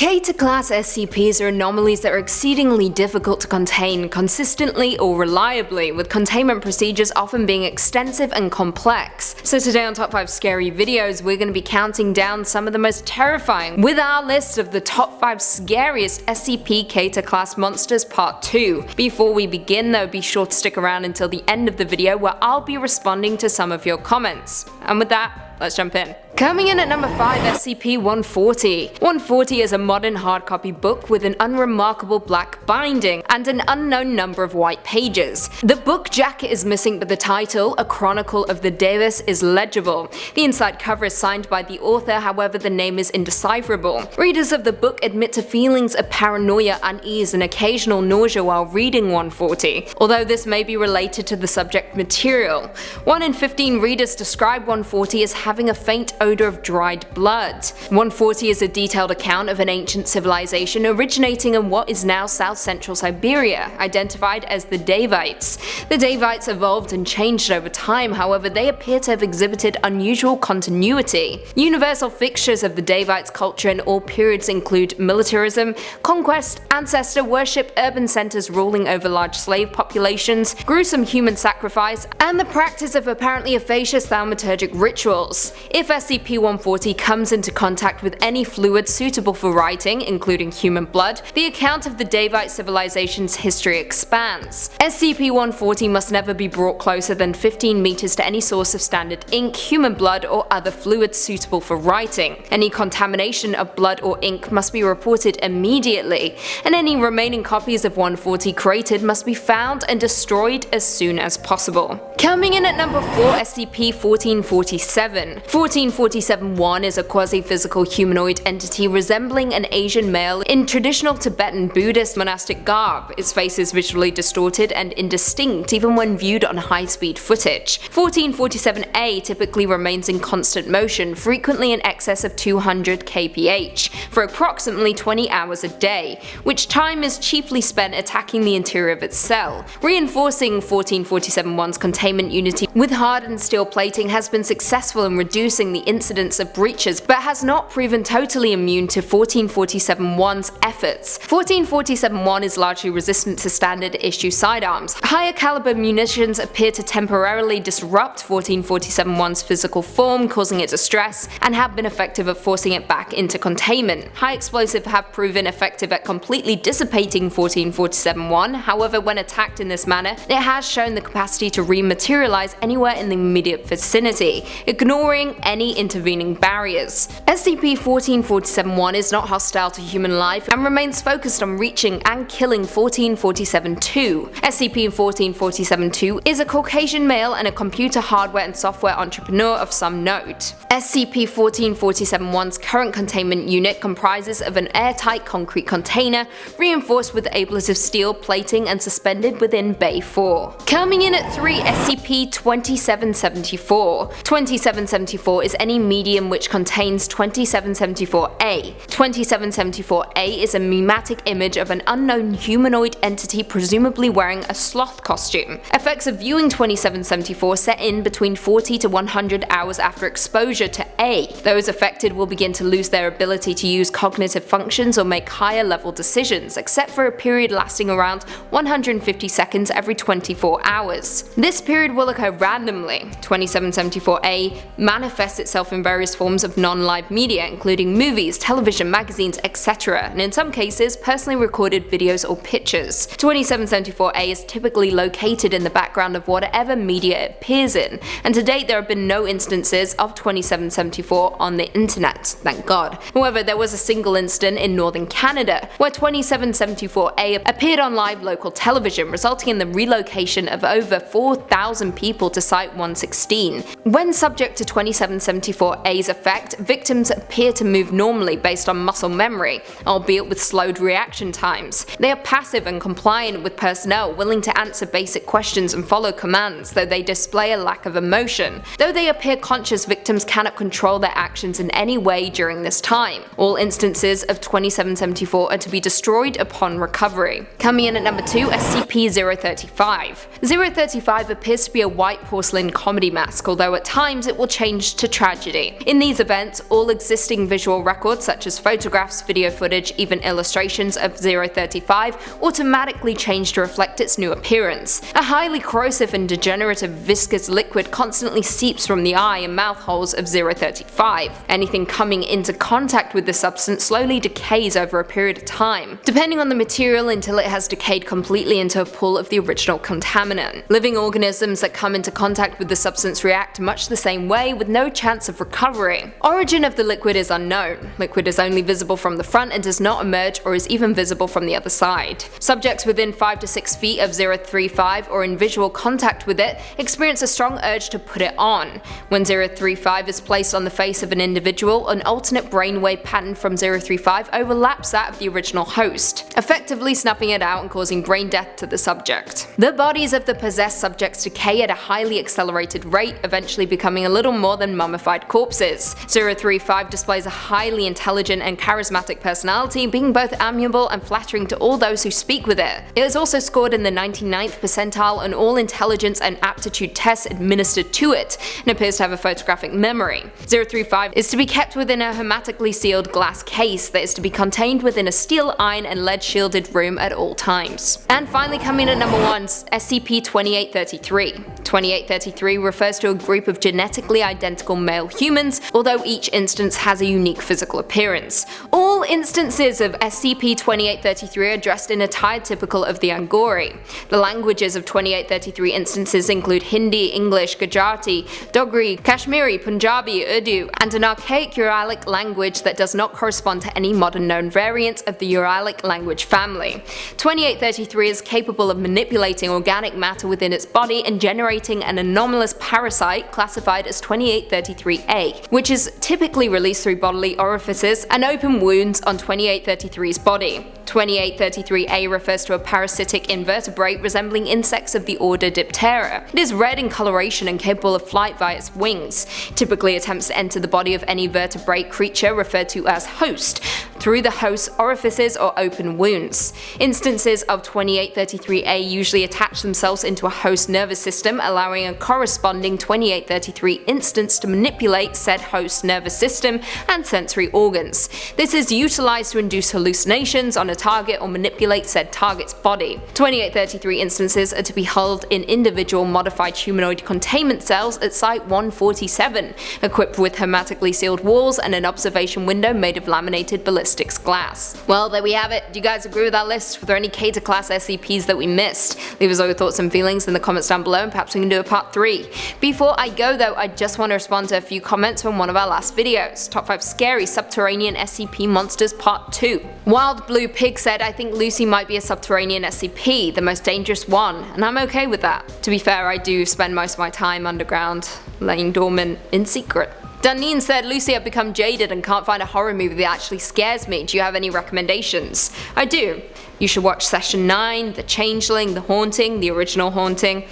Keter Class SCPs are anomalies that are exceedingly difficult to contain consistently or reliably, with containment procedures often being extensive and complex. So today on Top 5 Scary Videos, we're going to be counting down some of the most terrifying with our list of the top 5 scariest SCP Keter Class Monsters Part 2. Before we begin though, be sure to stick around until the end of the video where I'll be responding to some of your comments. And with that, let's jump in. Coming in at number 5, SCP-140. 140 is a modern hardcopy book with an unremarkable black binding and an unknown number of white pages. The book jacket is missing, but the title, A Chronicle of the Devas, is legible. The inside cover is signed by the author, however the name is indecipherable. Readers of the book admit to feelings of paranoia, unease, and occasional nausea while reading 140, although this may be related to the subject material. 1 in 15 readers describe 140 as having a faint odor of dried blood. 140 is a detailed account of an ancient civilization originating in what is now south-central Siberia, identified as the Davites. The Davites evolved and changed over time, however they appear to have exhibited unusual continuity. Universal fixtures of the Davites' culture in all periods include militarism, conquest, ancestor worship, urban centers ruling over large slave populations, gruesome human sacrifice, and the practice of apparently efficacious thaumaturgic rituals. If SCP-140 comes into contact with any fluid suitable for writing, including human blood, the account of the Davite civilization's history expands. SCP-140 must never be brought closer than 15 meters to any source of standard ink, human blood, or other fluids suitable for writing. Any contamination of blood or ink must be reported immediately, and any remaining copies of 140 created must be found and destroyed as soon as possible. Coming in at number 4, SCP-1447. 1447-1 is a quasi-physical humanoid entity resembling an Asian male in traditional Tibetan Buddhist monastic garb. Its face is visually distorted and indistinct even when viewed on high-speed footage. 1447-A typically remains in constant motion, frequently in excess of 200 kph, for approximately 20 hours a day, which time is chiefly spent attacking the interior of its cell. Reinforcing 1447-1's containment unity with hardened steel plating has been successful in reducing the incidence of breaches, but has not proven totally immune to 1447-1's efforts. 1447-1 is largely resistant to standard issue sidearms. Higher caliber munitions appear to temporarily disrupt 1447-1's physical form, causing it distress, and have been effective at forcing it back into containment. High explosive have proven effective at completely dissipating 1447-1, however when attacked in this manner, it has shown the capacity to rematerialize anywhere in the immediate vicinity, ignoring any intervening barriers. SCP-1447-1 is not hostile to human life and remains focused on reaching and killing 1447-2. SCP-1447-2 is a Caucasian male and a computer hardware and software entrepreneur of some note. SCP-1447-1's current containment unit comprises of an airtight concrete container reinforced with ablative steel plating and suspended within Bay 4. Coming in at 3, SCP-2774. 2774 is any medium which contains 2774-A. 2774-A is a mimetic image of an unknown humanoid entity presumably wearing a sloth costume. Effects of viewing 2774 set in between 40 to 100 hours after exposure to A. Those affected will begin to lose their ability to use cognitive functions or make higher level decisions, except for a period lasting around 150 seconds every 24 hours. This period will occur randomly. 2774-A manifests itself in various forms of non-live media, including movies, television, magazines, etc., and in some cases, personally recorded videos or pictures. 2774-A is typically located in the background of whatever media it appears in, and to date there have been no instances of 2774 on the internet, thank God. However, there was a single incident in northern Canada, where 2774-A appeared on live local television, resulting in the relocation of over 4,000 people to Site-116. When subject to 2774-A's effect, victims appear to move normally based on muscle memory, albeit with slowed reaction times. They are passive and compliant with personnel, willing to answer basic questions and follow commands, though they display a lack of emotion. Though they appear conscious, victims cannot control their actions in any way during this time. All instances of 2774 are to be destroyed upon recovery. Coming in at number 2, SCP-035. 035 appears appears to be a white porcelain comedy mask, although at times it will change to tragedy. In these events, all existing visual records such as photographs, video footage, even illustrations of 035 automatically change to reflect its new appearance. A highly corrosive and degenerative viscous liquid constantly seeps from the eye and mouth holes of 035. Anything coming into contact with the substance slowly decays over a period of time, depending on the material, until it has decayed completely into a pool of the original contaminant. Living organisms that come into contact with the substance react much the same way, with no chance of recovery. Origin of the liquid is unknown. Liquid is only visible from the front and does not emerge or is even visible from the other side. Subjects within 5 to 6 feet of 035 or in visual contact with it experience a strong urge to put it on. When 035 is placed on the face of an individual, an alternate brainwave pattern from 035 overlaps that of the original host, effectively snuffing it out and causing brain death to the subject. The bodies of the possessed subjects decay at a highly accelerated rate, eventually becoming a little more than mummified corpses. 035 displays a highly intelligent and charismatic personality, being both amiable and flattering to all those who speak with it. It is also scored in the 99th percentile on all intelligence and aptitude tests administered to it, and appears to have a photographic memory. 035 is to be kept within a hermetically sealed glass case that is to be contained within a steel, iron and lead shielded room at all times. And finally, coming at number 1, SCP-2833. 2833 refers to a group of genetically identical male humans, although each instance has a unique physical appearance. All instances of SCP-2833 are dressed in attire typical of the Angori. The languages of 2833 instances include Hindi, English, Gujarati, Dogri, Kashmiri, Punjabi, Urdu, and an archaic Uralic language that does not correspond to any modern known variants of the Uralic language family. 2833 is capable of manipulating organic matter within its body and generating an anomalous parasite classified as 2833A, which is typically released through bodily orifices and open wounds on 2833's body. 2833A refers to a parasitic invertebrate resembling insects of the order Diptera. It is red in coloration and capable of flight via its wings. Typically attempts to enter the body of any vertebrate creature referred to as host, through the host's orifices or open wounds. Instances of 2833A usually attach themselves into a host nervous system, allowing a corresponding 2833 instance to manipulate said host nervous system and sensory organs. This is utilized to induce hallucinations on a target or manipulate said target's body. 2833 instances are to be held in individual modified humanoid containment cells at Site 147, equipped with hermetically sealed walls and an observation window made of laminated ballistics glass. Well, there we have it. Do you guys agree with that list? Were there any Keter Class SCPs that we missed? Leave us all your thoughts and feelings in the comments down below, and perhaps we can do a part 3. Before I go though, I just want to respond to a few comments from one of our last videos. Top 5 Scary Subterranean SCP Monsters Part 2. Wild Blue Pig said, I think Lucy might be a subterranean SCP, the most dangerous one, and I'm okay with that. To be fair, I do spend most of my time underground, laying dormant in secret. Duneen said, Lucy, I've become jaded and can't find a horror movie that actually scares me. Do you have any recommendations? I do. You should watch Session 9, The Changeling, The Haunting, the original Haunting,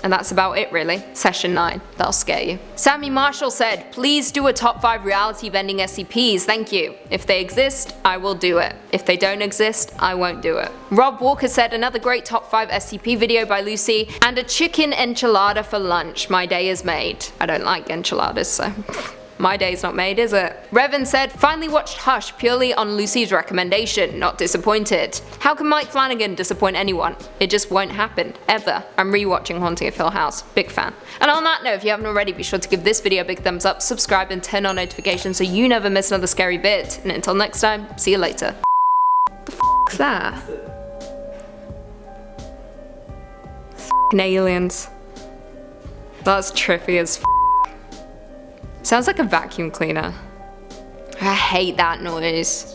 and that's about it really. Session 9, that'll scare you. Sammy Marshall said, please do a top 5 reality bending SCPs, thank you. If they exist, I will do it. If they don't exist, I won't do it. Rob Walker said, another great top 5 SCP video by Lucy, and a chicken enchilada for lunch. My day is made. I don't like enchiladas, so my day's not made, is it? Revan said, finally watched Hush purely on Lucy's recommendation, not disappointed. How can Mike Flanagan disappoint anyone? It just won't happen, ever. I'm rewatching Haunting of Hill House, big fan. And on that note, if you haven't already, be sure to give this video a big thumbs up, subscribe and turn on notifications so you never miss another scary bit. And until next time, see you later. What the f***'s that? F***ing aliens. That's trippy as f***. Sounds like a vacuum cleaner. I hate that noise.